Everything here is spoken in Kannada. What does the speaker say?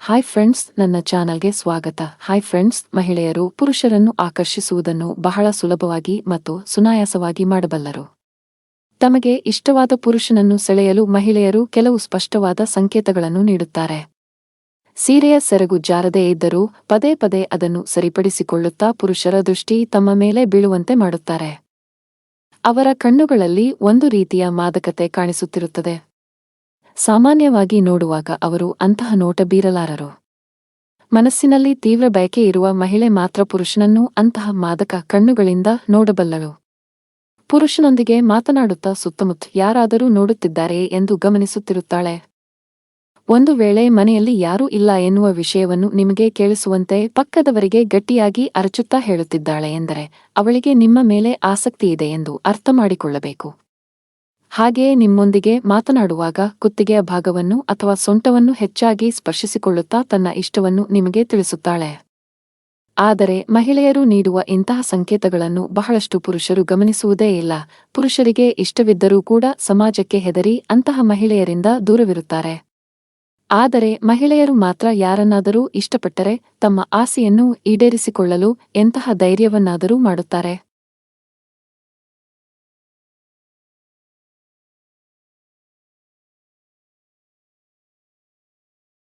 ಹಾಯ್ ಫ್ರೆಂಡ್ಸ್, ನನ್ನ ಚಾನಲ್ಗೆ ಸ್ವಾಗತ. ಹಾಯ್ ಫ್ರೆಂಡ್ಸ್, ಮಹಿಳೆಯರು ಪುರುಷರನ್ನು ಆಕರ್ಷಿಸುವುದನ್ನು ಬಹಳ ಸುಲಭವಾಗಿ ಮತ್ತು ಸುನಾಯಾಸವಾಗಿ ಮಾಡಬಲ್ಲರು. ತಮಗೆ ಇಷ್ಟವಾದ ಪುರುಷನನ್ನು ಸೆಳೆಯಲು ಮಹಿಳೆಯರು ಕೆಲವು ಸ್ಪಷ್ಟವಾದ ಸಂಕೇತಗಳನ್ನು ನೀಡುತ್ತಾರೆ. ಸೀರೆಯ ಸೆರಗು ಜಾರದೇ ಇದ್ದರೂ ಪದೇ ಪದೇ ಅದನ್ನು ಸರಿಪಡಿಸಿಕೊಳ್ಳುತ್ತಾ ಪುರುಷರ ದೃಷ್ಟಿ ತಮ್ಮ ಮೇಲೆ ಬೀಳುವಂತೆ ಮಾಡುತ್ತಾರೆ. ಅವರ ಕಣ್ಣುಗಳಲ್ಲಿ ಒಂದು ರೀತಿಯ ಮಾದಕತೆ ಕಾಣಿಸುತ್ತಿರುತ್ತದೆ. ಸಾಮಾನ್ಯವಾಗಿ ನೋಡುವಾಗ ಅವರು ಅಂತಹ ನೋಟ ಬೀರಲಾರರು. ಮನಸ್ಸಿನಲ್ಲಿ ತೀವ್ರ ಬಯಕೆ ಇರುವ ಮಹಿಳೆ ಮಾತ್ರ ಪುರುಷನನ್ನು ಅಂತಹ ಮಾದಕ ಕಣ್ಣುಗಳಿಂದ ನೋಡಬಲ್ಲಳು. ಪುರುಷನೊಂದಿಗೆ ಮಾತನಾಡುತ್ತಾ ಸುತ್ತಮುತ್ತ ಯಾರಾದರೂ ನೋಡುತ್ತಿದ್ದಾರೆಯೇ ಎಂದು ಗಮನಿಸುತ್ತಿರುತ್ತಾಳೆ. ಒಂದು ವೇಳೆ ಮನೆಯಲ್ಲಿ ಯಾರೂ ಇಲ್ಲ ಎನ್ನುವ ವಿಷಯವನ್ನು ನಿಮಗೆ ಕೇಳಿಸುವಂತೆ ಪಕ್ಕದವರಿಗೆ ಗಟ್ಟಿಯಾಗಿ ಅರಚುತ್ತಾ ಹೇಳುತ್ತಿದ್ದಾಳೆ ಎಂದರೆ ಅವಳಿಗೆ ನಿಮ್ಮ ಮೇಲೆ ಆಸಕ್ತಿಯಿದೆ ಎಂದು ಅರ್ಥ ಮಾಡಿಕೊಳ್ಳಬೇಕು. ಹಾಗೆಯೇ ನಿಮ್ಮೊಂದಿಗೆ ಮಾತನಾಡುವಾಗ ಕುತ್ತಿಗೆಯ ಭಾಗವನ್ನು ಅಥವಾ ಸೊಂಟವನ್ನು ಹೆಚ್ಚಾಗಿ ಸ್ಪರ್ಶಿಸಿಕೊಳ್ಳುತ್ತಾ ತನ್ನ ಇಷ್ಟವನ್ನು ನಿಮಗೆ ತಿಳಿಸುತ್ತಾಳೆ. ಆದರೆ ಮಹಿಳೆಯರು ನೀಡುವ ಇಂತಹ ಸಂಕೇತಗಳನ್ನು ಬಹಳಷ್ಟು ಪುರುಷರು ಗಮನಿಸುವುದೇ ಇಲ್ಲ. ಪುರುಷರಿಗೆ ಇಷ್ಟವಿದ್ದರೂ ಕೂಡ ಸಮಾಜಕ್ಕೆ ಹೆದರಿ ಅಂತಹ ಮಹಿಳೆಯರಿಂದ ದೂರವಿರುತ್ತಾರೆ. ಆದರೆ ಮಹಿಳೆಯರು ಮಾತ್ರ ಯಾರನ್ನಾದರೂ ಇಷ್ಟಪಟ್ಟರೆ ತಮ್ಮ ಆಸೆಯನ್ನು ಈಡೇರಿಸಿಕೊಳ್ಳಲು ಎಂತಹ ಧೈರ್ಯವನ್ನಾದರೂ ಮಾಡುತ್ತಾರೆ.